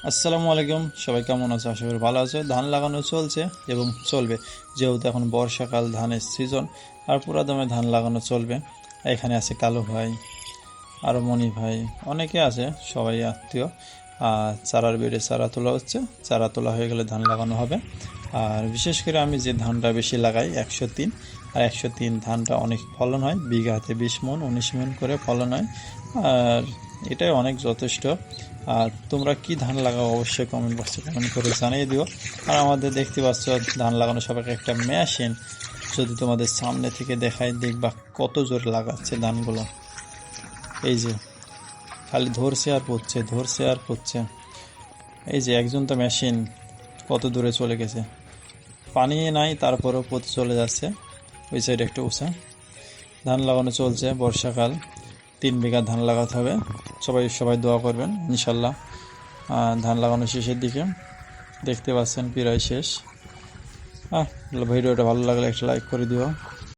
আসসালামু আলাইকুম, সবাই কেমন আছে? আশা করি ভালো আছে। ধান লাগানো চলছে এবং চলবে, যেহেতু এখন বর্ষাকাল, ধানের সিজন, আর পুরা দমে ধান লাগানো চলবে। এখানে আছে কালু ভাই, আরও মনি ভাই, অনেকে আছে, সবাই আত্মীয়। আর চারার বেড়ে চারা তোলা হচ্ছে, চারা তোলা হয়ে গেলে ধান লাগানো হবে। আর বিশেষ করে আমি যে ধানটা বেশি লাগাই 103, আর 103 ধানটা অনেক ফলন হয়, বিঘাতে 20 মণ 19 মণ করে ফলন হয়। আর এটাই অনেক যথেষ্ট। আর তোমরা কি ধান লাগাও অবশ্যই কমেন্ট বক্সে কমেন্ট করে জানিয়ে দিও। আর আমাদের দেখতে পাচ্ছ ধান লাগানো সবাইকে একটা মেশিন, যদি তোমাদের সামনে থেকে দেখাই দেখবা কত জোরে লাগাচ্ছে ধানগুলো। এই যে খালি ধরছে আর পড়ছে, ধরছে আর পড়ছে। এই যে একজন তো মেশিন কত দূরে চলে গেছে, পানি নাই তারপরেও পথে চলে যাচ্ছে। ওই সাইডে একটা উঁচা ধান লাগানো চলছে, বর্ষাকাল, 3 বিঘা ধান লাগাতে হবে। সবাই সবাই দোয়া করবেন ইনশাল্লাহ। ধান লাগানো শেষের দিকে, দেখতে পাচ্ছেন প্রায় শেষ। ভিডিওটা ভালো লাগলে একটা লাইক করে দিও।